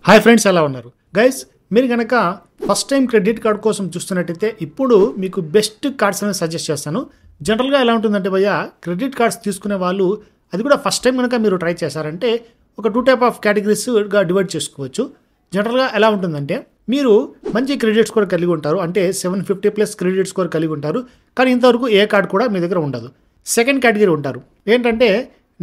Hi friends, ఎలా ఉన్నారు guys? మీరు కనుక ఫస్ట్ టైం క్రెడిట్ కార్డ్ కోసం చూస్తున్నట్టయితే ఇప్పుడు మీకు బెస్ట్ కార్డ్స్ అనేది సజెస్ట్ చేస్తాను. జనరల్గా ఎలా ఉంటుందంటే భయ్య, క్రెడిట్ కార్డ్స్ తీసుకునే వాళ్ళు అది కూడా ఫస్ట్ టైం కనుక మీరు ట్రై చేశారంటే ఒక 2 టైప్ ఆఫ్ కేటగిరీస్గా డివైడ్ చేసుకోవచ్చు. జనరల్గా ఎలా ఉంటుందంటే మీరు మంచి క్రెడిట్ స్కోర్ కలిగి ఉంటారు, అంటే 750+ క్రెడిట్ స్కోర్ కలిగి ఉంటారు, కానీ ఇంతవరకు ఏ కార్డ్ కూడా మీ దగ్గర ఉండదు. సెకండ్ కేటగిరీ ఉంటారు, ఏంటంటే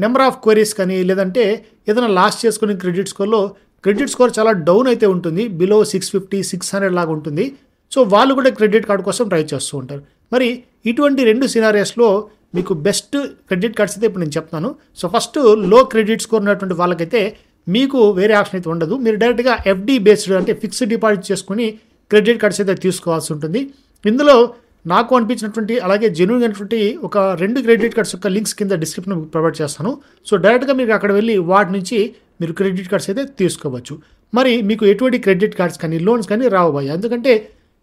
నెంబర్ ఆఫ్ క్వైరీస్ కానీ లేదంటే ఏదైనా లాస్ట్ చేసుకునే క్రెడిట్ స్కోర్లో క్రెడిట్ స్కోర్ చాలా డౌన్ అయితే ఉంటుంది, బిలో 650, 600 లాగా ఉంటుంది. సో వాళ్ళు కూడా క్రెడిట్ కార్డ్ కోసం ట్రై చేస్తూ ఉంటారు. మరి ఇటువంటి 2 సినారియోస్లో మీకు బెస్ట్ క్రెడిట్ కార్డ్స్ అయితే ఇప్పుడు నేను చెప్తాను. సో ఫస్ట్ లో క్రెడిట్ స్కోర్ ఉన్నటువంటి వాళ్ళకైతే మీకు వేరే ఆప్షన్ అయితే ఉండదు. మీరు డైరెక్ట్గా FD బేస్డ్ అంటే ఫిక్స్డ్ డిపాజిట్ చేసుకుని క్రెడిట్ కార్డ్స్ అయితే తీసుకోవాల్సి ఉంటుంది. ఇందులో నాకు అనిపించినటువంటి అలాగే జెన్యూన్ అయినటువంటి ఒక 2 క్రెడిట్ కార్డ్స్ యొక్క లింక్స్ కింద డిస్క్రిప్షన్ ప్రొవైడ్ చేస్తాను. సో డైరెక్ట్గా మీరు అక్కడ వెళ్ళి వాటి నుంచి మీరు క్రెడిట్ కార్డ్స్ అయితే తీసుకోవచ్చు. మరి మీకు ఎటువంటి క్రెడిట్ కార్డ్స్ కానీ లోన్స్ కానీ రావబోయాయి, ఎందుకంటే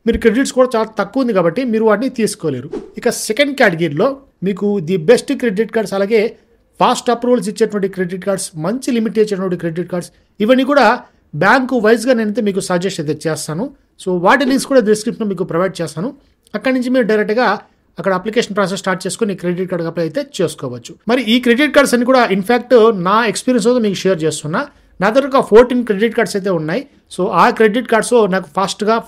మీరు క్రెడిట్ స్కోర్ చాలా తక్కువ ఉంది కాబట్టి మీరు వాటిని తీసుకోలేరు. ఇక సెకండ్ కేటగిరీలో మీకు ది బెస్ట్ క్రెడిట్ కార్డ్స్, అలాగే ఫాస్ట్ అప్రూవల్స్ ఇచ్చేటువంటి క్రెడిట్ కార్డ్స్, మంచి లిమిట్ ఇచ్చేటువంటి క్రెడిట్ కార్డ్స్, ఇవన్నీ కూడా బ్యాంకు వైజ్గా నేనైతే మీకు సజెస్ట్ అయితే చేస్తాను. సో వాటి లింక్స్ కూడా డిస్క్రిప్షన్లో మీకు ప్రొవైడ్ చేస్తాను. అక్కడి నుంచి మీరు డైరెక్ట్గా అక్కడ అప్లికేషన్ ప్రాసెస్ స్టార్ట్ చేసుకుని క్రెడిట్ కార్డ్ అప్లై అయితే చేసుకోవచ్చు. మరి ఈ క్రెడిట్ కార్డ్స్ అన్ని కూడా ఇన్ఫ్యాక్ట్ నా ఎక్స్పీరియన్స్ అయితే మీకు షేర్ చేస్తున్నా. నా దగ్గర ఒక 14 క్రెడిట్ కార్డ్స్ అయితే ఉన్నాయి. సో ఆ క్రెడిట్ కార్డ్స్ నాకు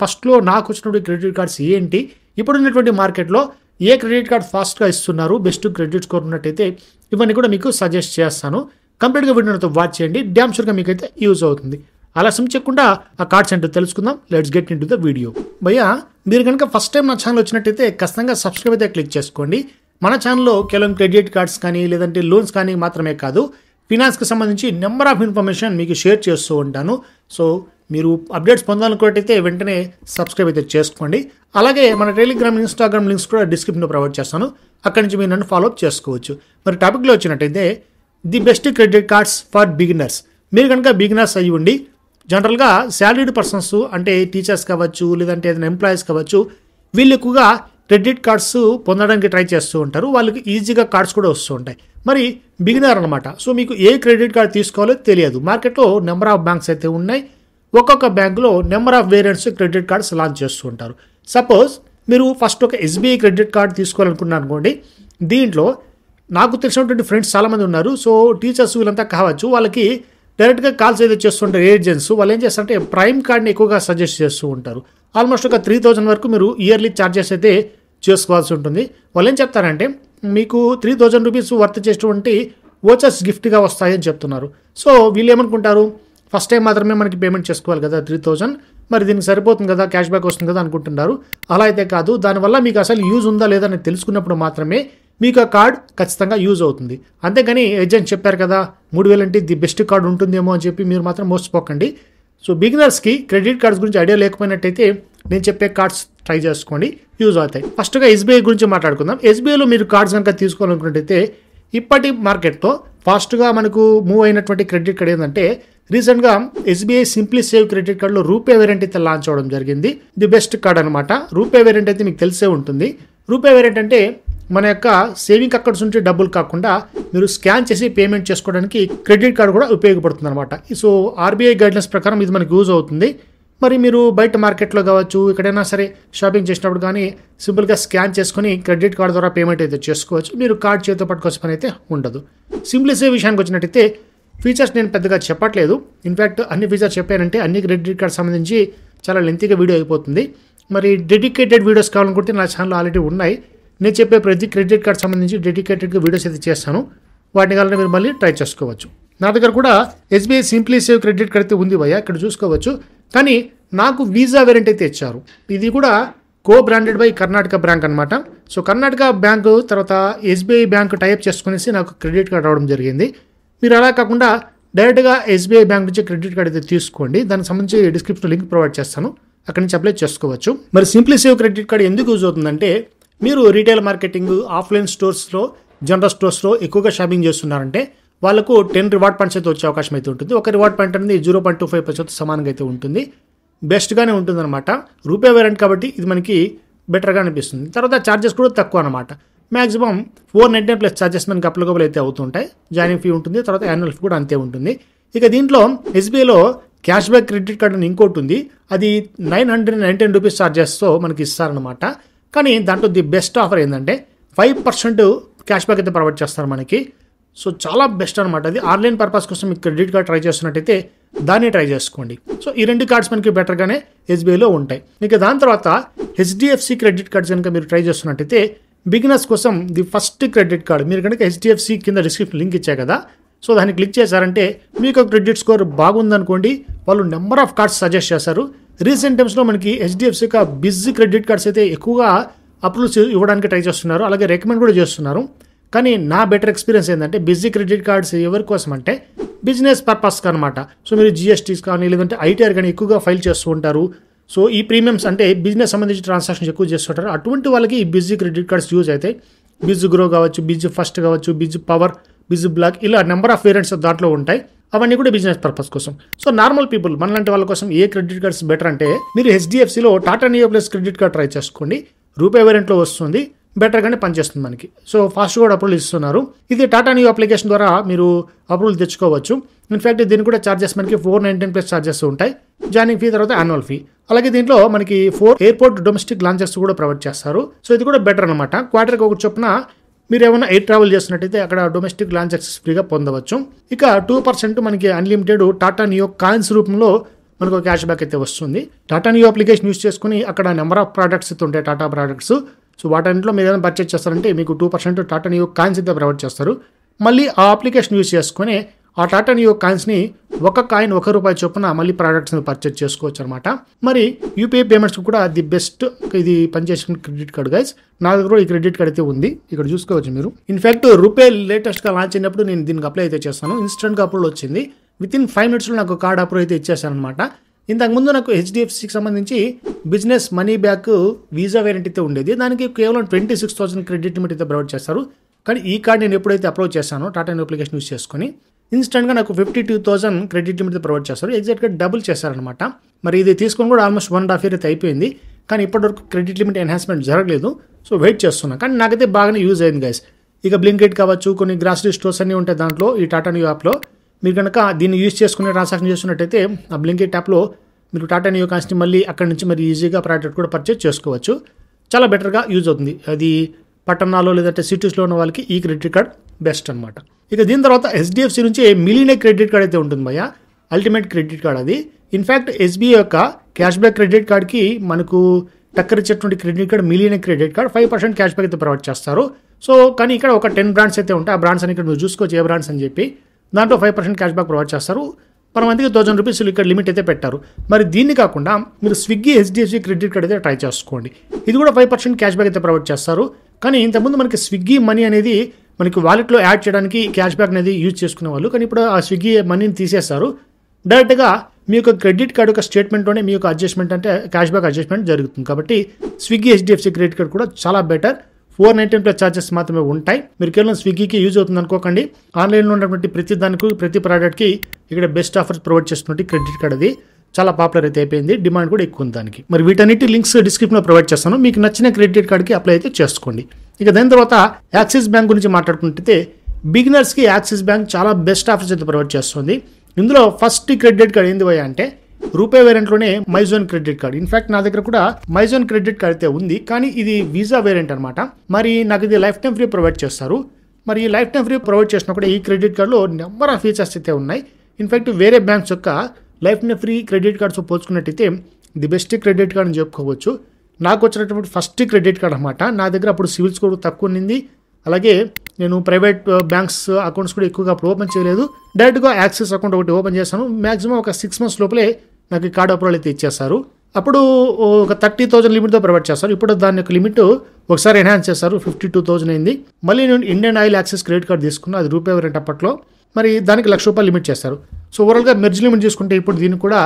ఫస్ట్లో నాకు వచ్చినటువంటి క్రెడిట్ కార్డ్స్ ఏంటి, ఇప్పుడున్నటువంటి మార్కెట్లో ఏ క్రెడిట్ కార్డ్ ఫాస్ట్గా ఇస్తున్నారు, బెస్ట్ క్రెడిట్ స్కోర్ ఉన్నట్టయితే ఇవన్నీ కూడా మీకు సజెస్ట్ చేస్తాను. కంప్లీట్గా వీడియోతో వాచ్ చేయండి, డ్యామ్ షూర్గా మీకు అయితే యూజ్ అవుతుంది. అలా చేయకుండా ఆ కార్డ్స్ ఏంటో తెలుసుకుందాం. Let's get in to the video. భయ్యా, మీరు కనుక ఫస్ట్ టైం నా ఛానల్ వచ్చినట్టయితే ఖచ్చితంగా సబ్స్క్రైబ్ అయితే క్లిక్ చేసుకోండి. మన ఛానల్లో కేవలం క్రెడిట్ కార్డ్స్ కానీ లేదంటే లోన్స్ కానీ మాత్రమే కాదు, ఫినాన్స్కి సంబంధించి నెంబర్ ఆఫ్ ఇన్ఫర్మేషన్ మీకు షేర్ చేస్తూ ఉంటాను. సో మీరు అప్డేట్స్ పొందాలనుకున్నట్టయితే వెంటనే సబ్స్క్రైబ్ అయితే చేసుకోండి. అలాగే మన టెలిగ్రామ్, ఇన్స్టాగ్రామ్ లింక్స్ కూడా డిస్క్రిప్షన్లో ప్రొవైడ్ చేస్తాను, అక్కడి నుంచి మీరు నన్ను ఫాలోఅప్ చేసుకోవచ్చు. మరి టాపిక్లో వచ్చినట్టయితే the best credit cards for beginners. మీరు కనుక బిగినర్స్ అయ్యి ఉండి జనరల్గా శాలరీడ్ పర్సన్స్ అంటే టీచర్స్ కావచ్చు లేదంటే ఏదైనా ఎంప్లాయీస్ కావచ్చు, వీళ్ళు ఎక్కువగా క్రెడిట్ కార్డ్స్ పొందడానికి ట్రై చేస్తూ ఉంటారు. వాళ్ళకి ఈజీగా కార్డ్స్ కూడా వస్తూ ఉంటాయి. మరి బిగినర్ అనమాట. సో మీకు ఏ క్రెడిట్ కార్డ్ తీసుకోవాలో తెలియదు. మార్కెట్లో నెంబర్ ఆఫ్ బ్యాంక్స్ అయితే ఉన్నాయి. ఒక్కొక్క బ్యాంకులో number of variants credit cards launch చేస్తూ ఉంటారు. సపోజ్ మీరు ఫస్ట్ ఒక SBI క్రెడిట్ కార్డ్ తీసుకోవాలనుకున్నారు అనుకోండి. దీంట్లో నాకు తెలిసినటువంటి ఫ్రెండ్స్ చాలామంది ఉన్నారు. సో టీచర్స్ వీళ్ళంతా కావచ్చు, వాళ్ళకి డైరెక్ట్గా కాల్స్ అయితే చేస్తుంటారు ఏజెంట్స్. వాళ్ళు ఏం చేస్తారంటే ప్రైమ్ కార్డ్ని ఎక్కువగా సజెస్ట్ చేస్తూ ఉంటారు. ఆల్మోస్ట్ ఒక 3000 వరకు మీరు ఇయర్లీ ఛార్జెస్ అయితే చేసుకోవాల్సి ఉంటుంది. వాళ్ళు ఏం చెప్తారంటే మీకు 3000 రూపీస్ వర్త్ చేసేటువంటి వోచర్స్ గిఫ్ట్గా వస్తాయని చెప్తున్నారు. సో వీళ్ళు ఏమనుకుంటారు, ఫస్ట్ టైం మాత్రమే మనకి పేమెంట్ చేసుకోవాలి కదా 3000, మరి దీనికి సరిపోతుంది కదా, క్యాష్ బ్యాక్ వస్తుంది కదా అనుకుంటున్నారు. అలా అయితే కాదు. దానివల్ల మీకు అసలు యూజ్ ఉందా లేదా అని తెలుసుకున్నప్పుడు మాత్రమే మీకు ఆ కార్డ్ ఖచ్చితంగా యూజ్ అవుతుంది. అంతేగాని ఏజెంట్ చెప్పారు కదా 3000 అంటే ది బెస్ట్ కార్డ్ ఉంటుందేమో అని చెప్పి మీరు మాత్రం మోసపోకండి. సో బిగినర్స్కి క్రెడిట్ కార్డ్స్ గురించి ఐడియా లేకపోయినట్టయితే నేను చెప్పే కార్డ్స్ ట్రై చేసుకోండి, యూజ్ అవుతాయి. ఫస్ట్గా SBI గురించి మాట్లాడుకుందాం. SBIలో మీరు కార్డ్స్ కనుక తీసుకోవాలనుకున్నట్టయితే ఇప్పటి మార్కెట్లో ఫాస్ట్గా మనకు మూవ్ అయినటువంటి క్రెడిట్ కార్డ్ ఏంటంటే రీసెంట్గా SBI సింప్లీ సేవ్ క్రెడిట్ కార్డులో రూపే వేరియంట్ అయితే లాంచ్ అవ్వడం జరిగింది. ది బెస్ట్ కార్డ్ అనమాట. రూపే వేరియంట్ అయితే మీకు తెలిసే ఉంటుంది. రూపే వేరియంట్ అంటే మన యొక్క సేవింగ్ అకౌంట్స్ నుంచి డబ్బులు కాకుండా మీరు స్కాన్ చేసి పేమెంట్ చేసుకోవడానికి క్రెడిట్ కార్డు కూడా ఉపయోగపడుతుంది అనమాట. సో RBI గైడ్లైన్స్ ప్రకారం ఇది మనకు యూజ్ అవుతుంది. మరి మీరు బయట మార్కెట్లో కావచ్చు, ఎక్కడైనా సరే షాపింగ్ చేసినప్పుడు కానీ సింపుల్గా స్కాన్ చేసుకుని క్రెడిట్ కార్డు ద్వారా పేమెంట్ అయితే చేసుకోవచ్చు. మీరు కార్డ్ చేతితో పట్టుకోవాల్సిన పని అయితే ఉండదు. సింప్లీ సేవ్ విషయానికి వచ్చినట్టయితే ఫీచర్స్ నేను పెద్దగా చెప్పట్లేదు. ఇన్ఫ్యాక్ట్ అన్ని ఫీచర్స్ చెప్పానంటే అన్ని క్రెడిట్ కార్డ్ సంబంధించి చాలా లెంతీగా వీడియో అయిపోతుంది. మరి డెడికేటెడ్ వీడియోస్ కావాలనుకుంటే నా ఛానల్ ఆల్రెడీ ఉన్నాయి. నేను చెప్పే ప్రతి క్రెడిట్ కార్డ్ సంబంధించి డెడికేటెడ్గా వీడియోస్ అయితే చేస్తాను. వాటిని కావాలని మీరు మళ్ళీ ట్రై చేసుకోవచ్చు. నా దగ్గర కూడా SBI simply save credit card అయితే ఉంది భయ్యా, ఇక్కడ చూసుకోవచ్చు. కానీ నాకు వీసా వేరియంట్ అయితే ఇచ్చారు. ఇది కూడా బ్రాండెడ్ బై కర్ణాటక బ్యాంక్ అనమాట. సో కర్ణాటక బ్యాంకు తర్వాత SBI బ్యాంక్ టైప్ చేసుకునేసి నాకు క్రెడిట్ కార్డ్ రావడం జరిగింది. మీరు అలా కాకుండా డైరెక్ట్గా SBI బ్యాంక్ నుంచి క్రెడిట్ కార్డ్ అయితే తీసుకోండి. దానికి సంబంధించి డిస్క్రిప్షన్ లింక్ ప్రొవైడ్ చేస్తాను, అక్కడి నుంచి అప్లై చేసుకోవచ్చు. మరి సింప్లీ సేవ్ క్రెడిట్ కార్డ్ ఎందుకు యూజ్ అవుతుందంటే మీరు రీటైల్ మార్కెటింగ్, ఆఫ్లైన్ స్టోర్స్లో, జనరల్ స్టోర్స్లో ఎక్కువగా షాపింగ్ చేస్తున్నారంటే వాళ్ళకు 10 రివార్డ్ పాయింట్స్ అయితే వచ్చే అవకాశం అయితే ఉంటుంది. ఒక రివార్డ్ పాయింట్ అనేది 0.25% సమానంగా అయితే ఉంటుంది. బెస్ట్గానే ఉంటుంది అనమాట. రూపే వేరియంట్ కాబట్టి ఇది మనకి బెటర్గా అనిపిస్తుంది. తర్వాత ఛార్జెస్ కూడా తక్కువ అనమాట. మ్యాక్సిమం 499 ప్లస్ ఛార్జెస్ మనకి అప్లికబుల్ అయితే అవుతుంటాయి. జాయినింగ్ ఫీ ఉంటుంది, తర్వాత యాన్యువల్ ఫీ కూడా అంతే ఉంటుంది. ఇక దీంట్లో SBIలో క్యాష్ బ్యాక్ క్రెడిట్ కార్డ్ అని ఇంకోటి ఉంది, అది 919 రూపీస్ ఛార్జెస్తో మనకి ఇస్తారనమాట. కానీ దాంట్లో ది బెస్ట్ ఆఫర్ ఏంటంటే 5% క్యాష్ బ్యాక్ అయితే ప్రొవైడ్ చేస్తారు మనకి. సో చాలా బెస్ట్ అనమాట. అది ఆన్లైన్ పర్పస్ కోసం మీకు క్రెడిట్ కార్డ్ ట్రై చేస్తున్నట్టయితే దాన్ని ట్రై చేసుకోండి. సో ఈ 2 కార్డ్స్ మనకి బెటర్గానే ఎస్బీఐలో ఉంటాయి. ఇక దాని తర్వాత హెచ్డిఎఫ్సి క్రెడిట్ కార్డ్స్ కనుక మీరు ట్రై చేస్తున్నట్టయితే బిగినర్స్ కోసం ది ఫస్ట్ క్రెడిట్ కార్డ్ మీరు కనుక హెచ్డిఎఫ్సి కింద డిస్క్రిప్షన్ లింక్ ఇచ్చాయి కదా, సో దాన్ని క్లిక్ చేశారంటే మీకు క్రెడిట్ స్కోర్ బాగుందనుకోండి, వాళ్ళు నెంబర్ ఆఫ్ కార్డ్స్ సజెస్ట్ చేస్తారు. రీసెంట్ టైమ్స్లో మనకి హెచ్డిఎఫ్సి యొక్క బిజీ క్రెడిట్ కార్డ్స్ అయితే ఎక్కువగా అప్రూవ్స్ ఇవ్వడానికి ట్రై చేస్తున్నారు, అలాగే రికమెండ్ కూడా చేస్తున్నారు. కానీ నా బెటర్ ఎక్స్పీరియన్స్ ఏంటంటే బిజీ క్రెడిట్ కార్డ్స్ ఎవరి కోసం అంటే బిజినెస్ పర్పస్కి అనమాట. సో మీరు జిఎస్టీస్ కానీ లేదంటే ఐటీఆర్ కానీ ఎక్కువగా ఫైల్ చేస్తూ ఉంటారు. సో ఈ ప్రీమియమ్స్ అంటే బిజినెస్ సంబంధించిన ట్రాన్సాక్షన్స్ ఎక్కువ చేస్తుంటారు. అటువంటి వాళ్ళకి ఈ బిజీ క్రెడిట్ కార్డ్స్ యూజ్ అయితే బిజీ గ్రో కావచ్చు, బిజీ ఫస్ట్ కావచ్చు, బిజీ పవర్, బిజీ బ్లాక్, ఇలా నెంబర్ ఆఫ్ వేరియంట్స్ దాంట్లో ఉంటాయి. అవన్నీ కూడా బిజినెస్ పర్పస్ కోసం. సో నార్మల్ పీపుల్ మనలాంటి వాళ్ళ కోసం ఏ క్రెడిట్ కార్డ్స్ బెటర్ అంటే మీరు హెచ్డిఎఫ్సిలో Tata Neu Plus credit card try చేసుకోండి. రూపాయి వేరియంట్లో వస్తుంది, బెటర్గానే పనిచేస్తుంది మనకి. సో ఫాస్ట్ కూడా అప్రూవల్ ఇస్తున్నారు. ఇది టాటా నియో అప్లికేషన్ ద్వారా మీరు అప్రూవల్ తెచ్చుకోవచ్చు. ఇన్ఫాక్ట్ దీనికి కూడా ఛార్జెస్ మనకి 419 ప్లస్ ఛార్జెస్ ఉంటాయి, జాయినింగ్ ఫీ తర్వాత యాన్యువల్ ఫీ. అలాగే దీంట్లో మనకి 4 ఎయిర్పోర్ట్ డొమెస్టిక్ లాంచెస్ కూడా ప్రొవైడ్ చేస్తారు. సో ఇది కూడా బెటర్ అనమాట. క్వార్టర్కి ఒకటి చొప్పున మీరు ఏమైనా ఎయిర్ ట్రావెల్ చేస్తున్నట్టయితే అక్కడ డొమెస్టిక్ లాంచ్ యాక్సెస్ ఫ్రీగా పొందవచ్చు. ఇక 2% మనకి అన్లిమిటెడ్ టాటా నియో కాయిన్స్ రూపంలో మనకు క్యాష్ బ్యాక్ అయితే వస్తుంది. టాటా నియో అప్లికేషన్ యూస్ చేసుకుని అక్కడ నెంబర్ ఆఫ్ ప్రోడక్ట్స్ అయితే ఉంటాయి, టాటా ప్రోడక్ట్స్. సో వాటిలో మీరు ఏదైనా పర్చేస్ చేస్తారంటే మీకు 2% టాటా నియో కాయిన్స్ అయితే ప్రొవైడ్ చేస్తారు. మళ్ళీ ఆ అప్లికేషన్ యూస్ చేసుకుని ఆ టాటా నియో కాయిన్స్ని ఒక కాయిన్ ₹1 చొప్పున మళ్ళీ ప్రోడక్ట్స్ని పర్చేస్ చేసుకోవచ్చు అనమాట. మరి యూపీఐ పేమెంట్స్ కూడా ది బెస్ట్ ఇది పనిచేసిన క్రెడిట్ కార్డ్ గైస్. నా దగ్గర ఈ క్రెడిట్ కార్డ్ అయితే ఉంది, ఇక్కడ చూసుకోవచ్చు మీరు. ఇన్ఫాక్ట్ రూపే లేటెస్ట్గా లాంచ్ అయినప్పుడు నేను దీనికి అప్లై అయితే చేస్తాను. ఇన్స్టెంట్గా అప్రూవల్ వచ్చింది. వితిన్ 5 minutesలో నాకు కార్డ్ అప్రూవ్ అయితే ఇచ్చేసాను అనమాట. ఇంతకుముందు నాకు హెచ్డిఎఫ్సికి సంబంధించి business money back visa variant అయితే ఉండేది. దానికి కేవలం 26,000 క్రెడిట్ లిమిట్ అయితే ప్రొవైడ్ చేస్తారు. కానీ ఈ కార్డ్ నేను ఎప్పుడైతే అప్రోచ్ చేశానో టాటా అప్లికేషన్ యూస్ చేసుకొని ఇన్స్టెంట్గా నాకు 52,000 క్రెడిట్ లిమిట్ ప్రొవైడ్ చేస్తారు. ఎగ్జాక్ట్గా డబుల్ చేశారనమాట. మరి ఇది తీసుకొని కూడా ఆల్మోస్ట్ 1.5 year అయితే అయిపోయింది. కానీ ఇప్పటివరకు క్రెడిట్ లిమిట్ ఎన్హాన్స్మెంట్ జరగలేదు. సో వెయిట్ చేస్తున్నాను. కానీ నాకైతే బాగానే యూజ్ అయింది గైస్. ఇక బ్లింకిట్ కావచ్చు, కొన్ని గ్రాసరీ స్టోర్స్ అన్నీ ఉంటాయి దాంట్లో ఈ టాటా నియో యాప్లో. మీరు కనుక దీన్ని యూజ్ చేసుకునే ట్రాన్సాక్షన్ చేస్తున్నట్టయితే ఆ బ్లింకిట్ యాప్లో మీరు టాటా నియో కాయిన్స్ని మళ్ళీ అక్కడి నుంచి మరి ఈజీగా ప్రోడక్ట్ కూడా పర్చేస్ చేసుకోవచ్చు. చాలా బెటర్గా యూజ్ అవుతుంది. అది పట్టణాల్లో లేదంటే సిటీస్లో ఉన్న వాళ్ళకి ఈ క్రెడిట్ కార్డ్ బెస్ట్ అనమాట. ఇక దీని తర్వాత హెచ్డిఎఫ్సి నుంచి మిలియనియర్ క్రెడిట్ కార్డ్ అయితే ఉంటుంది భయ్య, అల్టిమేట్ క్రెడిట్ కార్డ్ అది. ఇన్ఫాక్ట్ ఎస్బీఐ యొక్క క్యాష్ బ్యాక్ క్రెడిట్ కార్డ్కి మనకు టక్కర్ ఇచ్చేటువంటి credit card millionaire credit card 5% cash back అయితే ప్రొవైడ్ చేస్తారు. సో కానీ ఇక్కడ ఒక 10 బ్రాండ్స్ అయితే ఉంటాయి. ఆ బ్రాండ్స్ అని ఇక్కడ మీరు చూసుకోవచ్చు ఏ బ్రాండ్స్ అని చెప్పి. దాంట్లో 5% క్యాష్ బ్యాక్ ప్రొవైడ్ చేస్తారు. పర్ మంత్కి ₹1,000 ఇక్కడ లిమిట్ అయితే పెట్టారు. మరి దీన్ని కాకుండా మీరు స్విగ్గీ హెచ్డిఎఫ్సి క్రెడిట్ కార్డ్ అయితే ట్రై చేసుకోండి. ఇది కూడా 5% క్యాష్ బ్యాక్ అయితే ప్రొవైడ్ చేస్తారు. కానీ ఇంతకుముందు మనకి స్విగ్గీ మనీ అనేది మనకి వాలెట్లో యాడ్ చేయడానికి క్యాష్ బ్యాక్ అనేది యూజ్ చేసుకునే వాళ్ళు. కానీ ఇప్పుడు ఆ స్విగ్గీ మనీని తీసేస్తారు. డైరెక్ట్గా మీ యొక్క క్రెడిట్ కార్డు యొక్క స్టేట్మెంట్లోనే మీ యొక్క అడ్జస్ట్మెంట్ అంటే క్యాష్ బ్యాక్ అడ్జస్ట్మెంట్ జరుగుతుంది. కాబట్టి స్విగ్గీ హెచ్డిఎఫ్సి క్రెడిట్ కార్డ్ కూడా చాలా బెటర్. 419 ప్లస్ ఛార్జెస్ మాత్రమే ఉంటాయి. మీరు కేవలం స్విగ్గీకి యూజ్ అవుతుంది అనుకోకండి. ఆన్లైన్లో ఉన్నటువంటి ప్రతి దానికి ప్రతి ప్రోడక్ట్కి ఇక్కడ బెస్ట్ ఆఫర్స్ ప్రొవైడ్ చేస్తున్నట్టు క్రెడిట్ కార్డ్ అది చాలా పాపులర్ అయితే అయిపోయింది. డిమాండ్ కూడా ఎక్కువ ఉంది దానికి. మరి వీటన్నిటి లింక్స్ డిస్క్రిప్షన్లో ప్రొవైడ్ చేస్తాను. మీకు నచ్చిన క్రెడిట్ కార్డ్కి అప్లై అయితే చేసుకోండి. ఇక దాని తర్వాత యాక్సిస్ బ్యాంక్ గురించి మాట్లాడుకుంటే బిగినర్స్కి యాక్సిస్ బ్యాంక్ చాలా బెస్ట్ ఆఫర్స్ అయితే ప్రొవైడ్ చేస్తుంది. ఇందులో ఫస్ట్ క్రెడిట్ కార్డ్ ఏంది భయ్యా అంటే రూపే వేరియంట్లోనే మైజోన్ క్రెడిట్ కార్డ్. ఇన్ఫాక్ట్ నా దగ్గర కూడా మైజోన్ క్రెడిట్ కార్డ్ అయితే ఉంది. కానీ ఇది వీసా వేరియంట్ అనమాట. మరి నాకు ఇది లైఫ్ టైం ఫ్రీ ప్రొవైడ్ చేస్తారు. మరి ఈ లైఫ్ టైం ఫ్రీ ప్రొవైడ్ చేసినా కూడా ఈ క్రెడిట్ కార్డులో నెంబర్ ఆఫ్ ఫీచర్స్ అయితే ఉన్నాయి. ఇన్ఫాక్ట్ వేరే బ్యాంక్స్ యొక్క lifetime free credit cards పోల్చుకున్నట్టయితే ది బెస్ట్ క్రెడిట్ కార్డ్ అని చెప్పుకోవచ్చు. నాకు వచ్చినటువంటి ఫస్ట్ క్రెడిట్ కార్డ్ అనమాట. నా దగ్గర అప్పుడు సివిల్ స్కోర్ తక్కువ ఉన్నింది. అలాగే నేను ప్రైవేట్ బ్యాంక్స్ అకౌంట్స్ కూడా ఎక్కువగా అప్పుడు ఓపెన్ చేయలేదు. డైరెక్ట్గా యాక్సిస్ అకౌంట్ ఒకటి ఓపెన్ చేశాను. మ్యాక్సిమం ఒక 6 months లోపలే నాకు ఈ కార్డ్ అప్రూవల్ అయితే ఇచ్చేస్తారు. అప్పుడు ఒక 30,000 లిమిట్తో ప్రొవైడ్ చేస్తారు. ఇప్పుడు దాని యొక్క లిమిట్ ఒకసారి ఎన్హాన్స్ చేస్తారు, 52,000 అయింది. మళ్ళీ నేను Indian oil axis credit card తీసుకున్నా, అది రూపే వేరియంట్ అప్పట్లో. మరి దానికి ₹1,00,000 లిమిట్ చేస్తారు. సో ఓవరాల్గా మెర్జ్ లిమిట్ తీసుకుంటే ఇప్పుడు దీనికి కూడా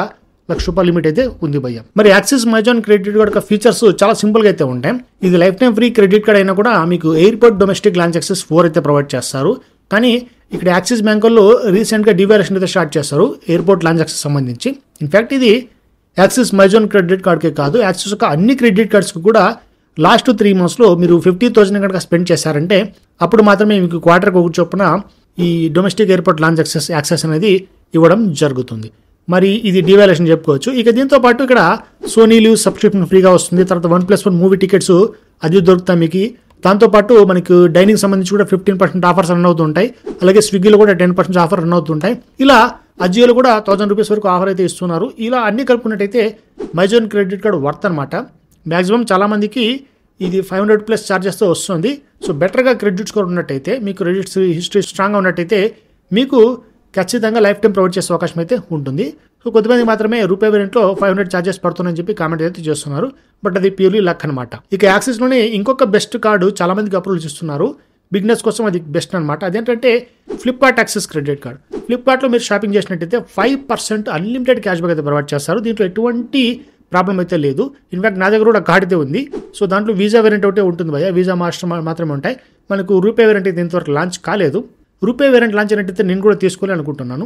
₹1,00,000 లిమిట్ అయితే ఉంది భయ్య. మరి యాక్సిస్ మైజాన్ క్రెడిట్ కార్డ్ యొక్క ఫీచర్స్ చాలా సింపుల్గా అయితే ఉంటాయి. ఇది life time free credit card అయినా కూడా మీకు ఎయిర్పోర్ట్ డొమెస్టిక్ లాంచ్ యాక్సెస్ 4 అయితే ప్రొవైడ్ చేస్తారు. కానీ ఇక్కడ యాక్సిస్ బ్యాంకుల్లో రీసెంట్గా డివేరియేషన్ అయితే స్టార్ట్ చేస్తారు ఎయిర్పోర్ట్ లాంచ్ యాక్సెస్ సంబంధించి. ఇన్ఫాక్ట్ ఇది యాక్సిస్ మైజాన్ క్రెడిట్ కార్డ్కే కాదు, యాక్సిస్ యొక్క అన్ని క్రెడిట్ కార్డ్స్కి కూడా లాస్ట్ 3 monthsలో మీరు 50,000 కనుక స్పెండ్ చేశారంటే అప్పుడు మాత్రమే మీకు క్వార్టర్కి ఒకటి చొప్పున ఈ డొమెస్టిక్ ఎయిర్పోర్ట్ లాంచ్ యాక్సెస్ అనేది ఇవ్వడం జరుగుతుంది. మరి ఇది డివాల్యుయేషన్ చెప్పుకోవచ్చు. ఇక దీంతో పాటు ఇక్కడ సోనీ లీవ్ సబ్స్క్రిప్షన్ ఫ్రీగా వస్తుంది. తర్వాత 1+1 మూవీ టికెట్స్ అది దొరుకుతాయి మీకు. దాంతోపాటు మనకు డైనింగ్ సంబంధించి కూడా 15% ఆఫర్స్ రన్ అవుతుంటాయి. అలాగే స్విగ్గీలో కూడా 10% ఆఫర్ రన్ అవుతుంటాయి. ఇలా అజియోలో కూడా 1000 రూపీస్ వరకు ఆఫర్ అయితే ఇస్తున్నారు. ఇలా అన్ని కలుపుకున్నట్టయితే మైజోన్ క్రెడిట్ కార్డు వర్త్ అనమాట. మ్యాక్సిమం చాలామందికి ఇది 500+ ఛార్జెస్తో వస్తుంది. సో బెటర్గా క్రెడిట్ స్కోర్ ఉన్నట్టయితే, మీకు క్రెడిట్ హిస్టరీ స్ట్రాంగ్గా ఉన్నట్టయితే మీకు ఖచ్చితంగా లైఫ్ టైం ప్రొవైడ్ చేసే అవకాశం అయితే ఉంటుంది. సో కొద్దిమంది మాత్రమే రూపే వేరియంట్లో 500 ఛార్జెస్ పడుతున్నాయని చెప్పి కామెంట్ అయితే చేస్తున్నారు. బట్ అది ప్యూర్లీ లక్ అనమాట. ఇక యాక్సిస్లోనే ఇంకొక బెస్ట్ కార్డు చాలా మందికి అప్రూవల్ ఇస్తున్నారు. బిజినెస్ కోసం అది బెస్ట్ అనమాట. అదేంటంటే ఫ్లిప్కార్ట్ యాక్సిస్ క్రెడిట్ కార్డ్. ఫ్లిప్కార్ట్లో మీరు షాపింగ్ చేసినట్టయితే 5% అన్లిమిటెడ్ క్యాష్ బ్యాక్ అయితే ప్రొవైడ్ చేస్తారు. దీంట్లో ఎటువంటి ప్రాబ్లం అయితే లేదు. ఇన్ఫాక్ట్ నా దగ్గర కూడా కార్డ్ అయితే ఉంది. సో దాంట్లో వీసా వేరియంట్ ఒకటే ఉంటుంది భయ్య. వీసా మాస్టర్ మాత్రమే ఉంటాయి. మనకు రూపే వేరియంట్ అయితే ఇంతవరకు లాంచ్ కాలేదు. రూపే వేరియంట్ లాంచ్ అయినట్టయితే నేను కూడా తీసుకోవాలి అనుకుంటున్నాను.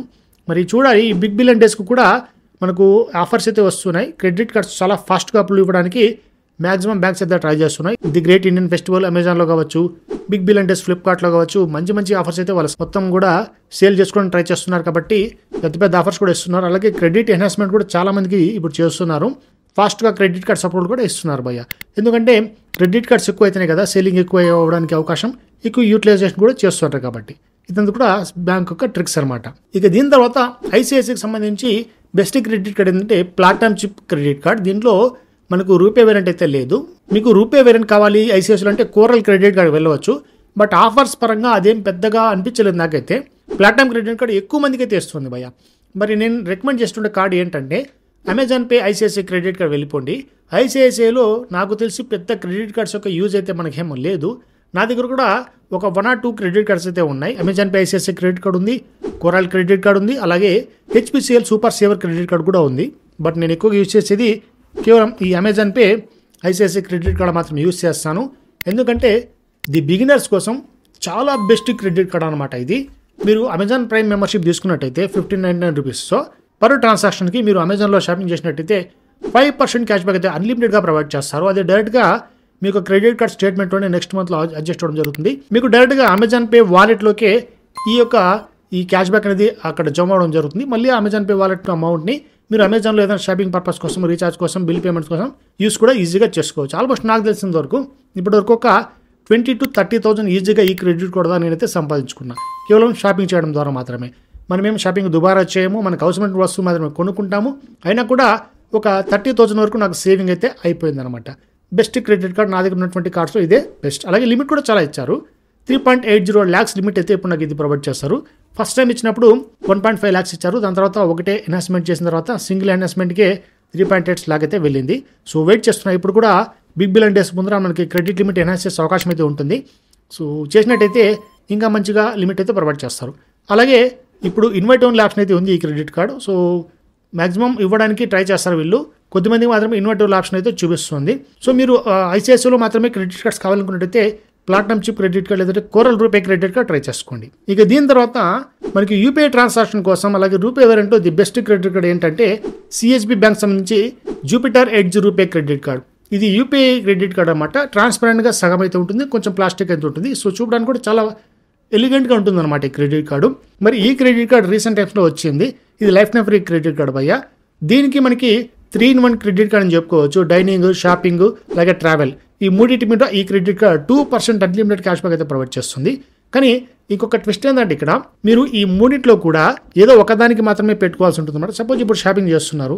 మరి చూడాలి. ఈ బిగ్ బిలియన్ డేస్కు కూడా మనకు ఆఫర్స్ అయితే వస్తున్నాయి. క్రెడిట్ కార్డ్స్ చాలా ఫాస్ట్గా అప్రూవ్ ఇవ్వడానికి మ్యాక్సిమం బ్యాంక్స్ అయితే ట్రై చేస్తున్నాయి. ది గ్రేట్ ఇండియన్ ఫెస్టివల్ అమెజాన్లో కావచ్చు, బిగ్ బిలియన్ డేస్ ఫ్లిప్కార్ట్లో కావచ్చు, మంచి మంచి ఆఫర్స్ అయితే వాళ్ళు మొత్తం కూడా సేల్ చేసుకోవడానికి ట్రై చేస్తున్నారు. కాబట్టి పెద్ద పెద్ద ఆఫర్స్ కూడా ఇస్తున్నారు. అలాగే క్రెడిట్ ఎన్హాన్స్మెంట్ కూడా చాలా మందికి ఇప్పుడు చేస్తున్నారు. ఫాస్ట్గా క్రెడిట్ కార్డ్స్ అప్రూవల్ కూడా ఇస్తున్నారు భయ్య. ఎందుకంటే క్రెడిట్ కార్డ్స్ ఎక్కువ అయితేనే కదా సేలింగ్ ఎక్కువ అవ్వడానికి అవకాశం, ఎక్కువ యూటిలైజేషన్ కూడా చేస్తుంటారు. కాబట్టి ఇదంతా కూడా బ్యాంక్ యొక్క ట్రిక్స్ అనమాట. ఇక దీని తర్వాత ఐసిఐసిఐకి సంబంధించి బెస్ట్ క్రెడిట్ కార్డ్ ఏంటంటే ప్లాటినం చిప్ క్రెడిట్ కార్డ్. దీంట్లో మనకు రూపే వేరియంట్ అయితే లేదు. మీకు రూపే వేరియంట్ కావాలి ఐసిఐసిఐలో అంటే కోరల్ క్రెడిట్ కార్డ్ వెళ్ళవచ్చు. బట్ ఆఫర్స్ పరంగా అదేం పెద్దగా అనిపించలేదు నాకైతే. ప్లాటినం క్రెడిట్ కార్డ్ ఎక్కువ మందికి అయితే ఇస్తుంది భయ్య. మరి నేను రికమెండ్ చేస్తుండే కార్డ్ ఏంటంటే Amazon pay ICICI credit card వెళ్ళిపోండి. ఐసిఐసిఐలో నాకు తెలిసి పెద్ద క్రెడిట్ కార్డ్స్ యొక్క యూజ్ అయితే మనకేమో లేదు. నా దగ్గర కూడా ఒక 1 or 2 క్రెడిట్ కార్డ్స్ అయితే ఉన్నాయి. Amazon pay ICICI credit card ఉంది, కోరల్ క్రెడిట్ కార్డ్ ఉంది, అలాగే HPCL super saver credit card కూడా ఉంది. బట్ నేను ఎక్కువగా యూజ్ చేసేది కేవలం ఈ Amazon pay ICICI credit card మాత్రం యూజ్ చేస్తాను. ఎందుకంటే ది బిగినర్స్ కోసం చాలా బెస్ట్ క్రెడిట్ కార్డ్ అనమాట ఇది. మీరు అమెజాన్ ప్రైమ్ మెంబర్షిప్ తీసుకున్నట్టయితే 1599 రూపీస్తో పర్ ట్రాన్సాక్షన్కి మీరు అమెజాన్లో షాపింగ్ చేసినట్టయితే 5% క్యాష్ బ్యాక్ అయితే అన్లిమిటెడ్గా ప్రొవైడ్ చేస్తారు. అదే డైరెక్ట్గా మీకు క్రెడిట్ కార్డ్ స్టేట్మెంట్లోనే నెక్స్ట్ మంత్లో అడ్జస్ట్ అవ్వడం జరుగుతుంది. మీకు డైరెక్ట్గా అమెజాన్ పే వాలెట్లోకే ఈ క్యాష్ బ్యాక్ అనేది అక్కడ జమ అవ్వడం జరుగుతుంది. మళ్ళీ అమెజాన్ పే వాలెట్ అమౌంట్ని మీరు అమెజాన్లో ఏదైనా షాపింగ్ పర్పస్ కోసం, రీఛార్జ్ కోసం, బిల్ పేమెంట్స్ కోసం యూస్ కూడా ఈజీగా చేసుకోవచ్చు. ఆల్మోస్ట్ నాకు తెలిసిన వరకు ఇప్పటివరకు ఒక 20,000 to 30,000 ఈజీగా ఈ క్రెడిట్ కార్డ్ ద్వారా నేనైతే సంపాదించుకున్నాను. కేవలం షాపింగ్ చేయడం ద్వారా మాత్రమే. మనమేం షాపింగ్ దుబారా చేయము, మనకు అవసరమైన వస్తువు మాత్రమే కొనుక్కుంటాము. అయినా కూడా ఒక 30,000 వరకు నాకు సేవింగ్ అయితే అయిపోయిందనమాట. బెస్ట్ క్రెడిట్ కార్డ్ నా దగ్గర ఉన్నటువంటి కార్డ్స్లో ఇదే బెస్ట్. అలాగే లిమిట్ కూడా చాలా ఇచ్చారు. 3.80 lakhs లిమిట్ అయితే ఇప్పుడు నాకు ఇది ప్రొవైడ్ చేస్తారు. ఫస్ట్ టైం ఇచ్చినప్పుడు 1.5 lakhs ఇచ్చారు. దాని తర్వాత ఒకటే ఎన్హాన్స్మెంట్ చేసిన తర్వాత సింగిల్ ఎన్హాన్స్మెంట్కే 3.8 lakh అయితే వెళ్ళింది. సో వెయిట్ చేస్తున్నాయి. ఇప్పుడు కూడా బిగ్ బిలియన్ డేస్ ముందర మనకి క్రెడిట్ లిమిట్ ఎన్హాన్స్ చేసే అవకాశం అయితే ఉంటుంది. సో చేసినట్టయితే ఇంకా మంచిగా లిమిట్ అయితే ప్రొవైడ్ చేస్తారు. అలాగే ఇప్పుడు ఇన్వైట్ ఓన్లీ ఆప్షన్ అయితే ఉంది ఈ క్రెడిట్ కార్డు. సో మ్యాక్సిమం ఇవ్వడానికి ట్రై చేస్తారు వీళ్ళు. కొద్దిమందికి మాత్రమే ఇన్వైట్ ఓన్లీ ఆప్షన్ అయితే చూపిస్తుంది. సో మీరు ఐసిఐసిఐలో మాత్రమే క్రెడిట్ కార్డ్స్ కావాలనుకున్నట్టయితే ప్లాటినం చిప్ క్రెడిట్ కార్డ్ లేదంటే Coral RuPay credit card try చేసుకోండి. ఇక దీని తర్వాత మనకి యూపీఐ ట్రాన్సాక్షన్ కోసం అలాగే రూపే వేరియంట్లో ది బెస్ట్ క్రెడిట్ కార్డ్ ఏంటంటే సిహెచ్బి బ్యాంక్ సంబంధించి Jupiter Edge RuPay credit card. ఇది యూపీఐ క్రెడిట్ కార్డ్ అనమాట. ట్రాన్స్పరెంట్గా సగం అయితే ఉంటుంది, కొంచెం ప్లాస్టిక్ అయితే ఉంటుంది. సో చూడడానికి కూడా చాలా ఎలిగెంట్గా ఉంటుంది అనమాట ఈ క్రెడిట్ కార్డు. మరి ఈ క్రెడిట్ కార్డ్ రీసెంట్ టైమ్స్లో వచ్చింది. ఇది life time free credit card భయ్య. దీనికి మనకి 3-in-1 క్రెడిట్ కార్డ్ అని చెప్పుకోవచ్చు. డైనింగ్, షాపింగ్, అలాగే ట్రావెల్ ఈ మూడింటి మీద ఈ credit card 2% unlimited cash back అయితే ప్రొవైడ్ చేస్తుంది. కానీ ఇంకొక ట్విస్ట్ ఏంటంటే ఇక్కడ మీరు ఈ మూడింటిలో కూడా ఏదో ఒకదానికి మాత్రమే పెట్టుకోవాల్సి ఉంటుంది అనమాట. సపోజ్ ఇప్పుడు షాపింగ్ చేస్తున్నారు,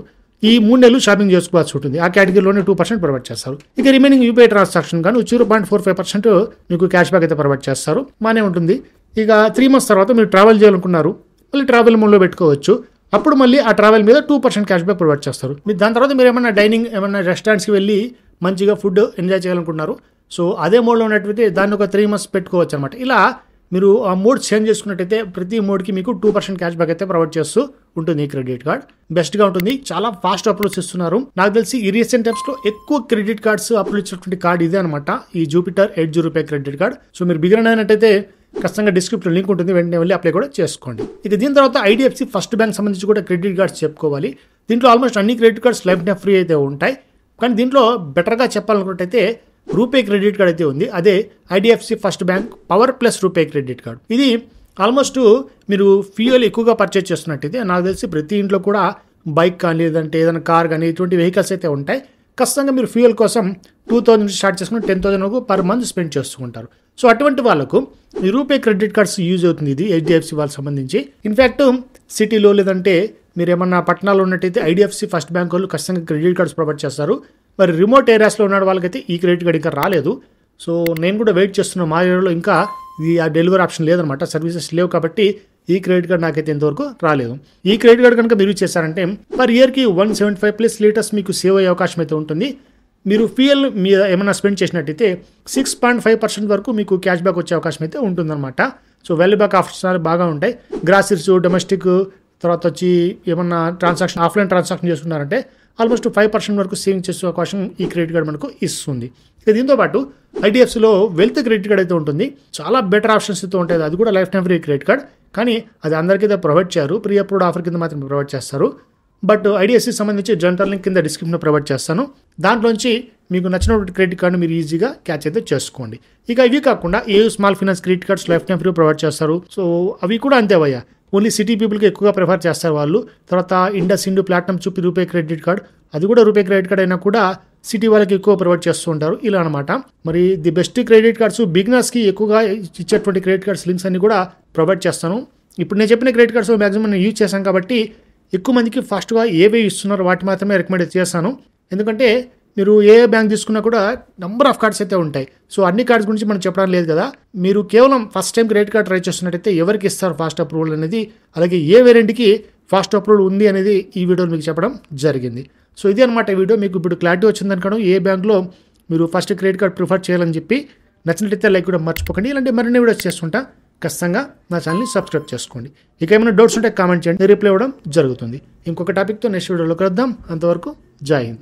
ఈ 3 నెలలు షాపింగ్ చేసుకోవాల్సి ఉంటుంది. ఆ కేటగిరీలోనే 2% ప్రొవైడ్ చేస్తారు. ఇక రిమైనింగ్ యూపీఐ ట్రాన్సాక్షన్ కానీ 0.45% మీకు క్యాష్ బ్యాక్ అయితే ప్రొవైడ్ చేస్తారు. బాగానే ఉంటుంది. ఇక 3 months తర్వాత మీరు ట్రావెల్ చేయాలనుకున్నారు, మళ్ళీ ట్రావెల్ మోడ్లో పెట్టుకోవచ్చు. అప్పుడు మళ్ళీ ఆ ట్రావెల్ మీద 2% క్యాష్ బ్యాక్ ప్రొవైడ్ చేస్తారు. దాని తర్వాత మీరు ఏమైనా డైనింగ్, ఏమైనా రెస్టారెంట్స్కి వెళ్ళి మంచిగా ఫుడ్ ఎంజాయ్ చేయాలనుకుంటున్నారు, సో అదే మోడ్లో ఉన్నట్టయితే దాన్ని ఒక 3 months పెట్టుకోవచ్చు అనమాట. ఇలా మీరు ఆ మోడ్ చేంజ్ చేసుకున్నట్టయితే ప్రతి మోడ్కి మీకు 2% క్యాష్ బ్యాక్ అయితే ప్రొవైడ్ చేస్తూ ఉంటుంది ఈ క్రెడిట్ కార్డ్. బెస్ట్గా ఉంటుంది. చాలా ఫాస్ట్ అప్రూవ్స్ ఇస్తున్నారు. నాకు తెలిసి ఈ రీసెంట్ టైమ్స్లో ఎక్కువ క్రెడిట్ కార్డ్స్ అప్రూవ్ ఇచ్చినటువంటి కార్డ్ ఇదే అనమాట, ఈ Jupiter Edge RuPay credit card. So మీరు బిగినర్ అయినట్టయితే ఖచ్చితంగా డిస్క్రిప్షన్ లింక్ ఉంటుంది, వెంటనే వెళ్ళి అప్లై కూడా చేసుకోండి. ఇక దీని తర్వాత ఐడిఎఫ్సి ఫస్ట్ బ్యాంక్ సంబంధించి కూడా క్రెడిట్ కార్డ్స్ చెప్పుకోవాలి. దీంట్లో ఆల్మోస్ట్ అన్ని credit cards life time free అయితే ఉంటాయి. కానీ దీంట్లో బెటర్గా చెప్పాలనుకుంటే రూపే క్రెడిట్ కార్డ్ అయితే ఉంది. అదే IDFC first bank power plus RuPay credit card. ఇది ఆల్మోస్ట్ మీరు ఫ్యూయల్ ఎక్కువగా పర్చేజ్ చేస్తున్నట్టయితే నాకు తెలిసి ప్రతి ఇంట్లో కూడా బైక్ కానీ లేదంటే ఏదైనా కార్ కానీ ఇటువంటి వెహికల్స్ అయితే ఉంటాయి. ఖచ్చితంగా మీరు ఫ్యూయల్ కోసం 2000 నుంచి స్టార్ట్ చేసుకుని 10,000 వరకు పర్ మంత్ స్పెండ్ చేస్తూ ఉంటారు. సో అటువంటి వాళ్ళకు ఈ రూపే క్రెడిట్ కార్డ్స్ యూజ్ అవుతుంది. ఇది HDFC వాళ్ళకి సంబంధించి. ఇన్ఫ్యాక్ట్ సిటీలో లేదంటే మీరు ఏమన్నా పట్టణాల్లో ఉన్నట్టయితే IDFC ఫస్ట్ బ్యాంక్ వాళ్ళు ఖచ్చితంగా క్రెడిట్ కార్డ్స్ ప్రొవైడ్ చేస్తారు. మరి రిమోట్ ఏరియాస్లో ఉన్న వాళ్ళకైతే ఈ క్రెడిట్ కార్డ్ ఇంకా రాలేదు. సో నేను కూడా వెయిట్ చేస్తున్నాను. మా ఏరియాలో ఇంకా ఇది ఆ డెలివరీ ఆప్షన్ లేదనమాట, సర్వీసెస్ లేవు. కాబట్టి ఈ క్రెడిట్ కార్డ్ నాకైతే ఇంతవరకు రాలేదు. ఈ క్రెడిట్ కార్డ్ కనుక మీరు యూజ్ చేశారంటే పర్ ఇయర్కి 175+ లీటర్స్ మీకు సేవ్ అయ్యే అవకాశం అయితే ఉంటుంది. మీరు ఫ్యూయల్ మీద ఏమైనా స్పెండ్ చేసినట్టయితే 6.5% వరకు మీకు క్యాష్ బ్యాక్ వచ్చే అవకాశం అయితే ఉంటుందన్నమాట. సో వాల్యూ బ్యాక్ ఆఫర్స్ బాగా ఉంటాయి. గ్రాసరీస్, డొమెస్టిక్, తర్వాత వచ్చి ఏమన్నా ట్రాన్సాక్షన్ ఆఫ్లైన్ ట్రాన్సాక్షన్ చేసుకున్నారంటే ఆల్మోస్ట్ 5% వరకు సేవింగ్ చేసే అవకాశం ఈ క్రెడిట్ కార్డ్ మనకు ఇస్తుంది. ఇక దీంతో పాటు IDFCలో వెల్త్ క్రెడిట్ కార్డ్ అయితే ఉంటుంది. చాలా బెటర్ ఆప్షన్స్ అయితే ఉంటాయి. అది కూడా life time free credit card, కానీ అది అందరికీ అయితే ప్రొవైడ్ చేయరు. ప్రీ అప్రూవ్డ్ ఆఫర్ కింద మాత్రం ప్రొవైడ్ చేస్తారు. బట్ IDFC సంబంధించి జనరల్ లింక్ కింద డిస్క్రిప్షన్లో ప్రొవైడ్ చేస్తాను. దాంట్లోంచి మీకు నచ్చినటువంటి క్రెడిట్ కార్డు మీరు ఈజీగా క్యాచ్ అయితే చేసుకోండి. ఇక ఇవి కాకుండా a small finance credit cards life time free provide చేస్తారు. సో అవి కూడా అంతే భయ్యా, ఓన్లీ సిటీ పీపుల్కి ఎక్కువగా ప్రిఫర్ చేస్తారు వాళ్ళు. తర్వాత ఇండస్ ఇండ్, ప్లాటినం చూపి రూపే క్రెడిట్ కార్డ్, అది కూడా రూపే క్రెడిట్ కార్డ్ అయినా కూడా సిటీ వాళ్ళకి ఎక్కువ ప్రొవైడ్ చేస్తూ ఉంటారు. ఇలా అనమాట. మరి ది బెస్ట్ క్రెడిట్ కార్డ్స్ బిగినర్స్కి ఎక్కువగా ఇచ్చేటువంటి క్రెడిట్ కార్డ్స్ లింక్స్ అన్ని కూడా ప్రొవైడ్ చేస్తాను. ఇప్పుడు నేను చెప్పిన క్రెడిట్ కార్డ్స్ మ్యాక్సిమం నేను యూజ్ చేశాను కాబట్టి ఎక్కువ మందికి ఫాస్ట్గా ఏవే ఇస్తున్నారో వాటి మాత్రమే రికమెండ్ చేస్తాను. ఎందుకంటే మీరు ఏ బ్యాంక్ తీసుకున్నా కూడా నెంబర్ ఆఫ్ కార్డ్స్ అయితే ఉంటాయి. సో అన్ని కార్డ్స్ గురించి మనం చెప్పడం లేదు కదా. మీరు కేవలం first time credit card try చేస్తున్నట్టయితే ఎవరికి ఇస్తారు ఫాస్ట్ అప్రూవల్ అనేది, అలాగే ఏ వేరియంట్కి ఫాస్ట్ అప్రూవల్ ఉంది అనేది ఈ వీడియోలో మీకు చెప్పడం జరిగింది. సో ఇది అనమాట వీడియో. మీకు ఇప్పుడు క్లారిటీ వచ్చిందనుకోవడం ఏ బ్యాంక్లో మీరు ఫస్ట్ క్రెడిట్ కార్డ్ ప్రిఫర్ చేయాలని చెప్పి. నచ్చినట్టయితే లైక్ కూడా మర్చిపోకండి. ఇలాంటి మరిన్ని వీడియోస్ చేస్తుంటా. ఖచ్చితంగా నా ఛానల్ని సబ్స్క్రైబ్ చేసుకోండి. ఇక ఏమైనా డౌట్స్ ఉంటే కామెంట్ చేయండి, రిప్లై ఇవ్వడం జరుగుతుంది. ఇంకొక టాపిక్తో నెక్స్ట్ వీడియోలో కలుద్దాం. అంతవరకు జై హింద్.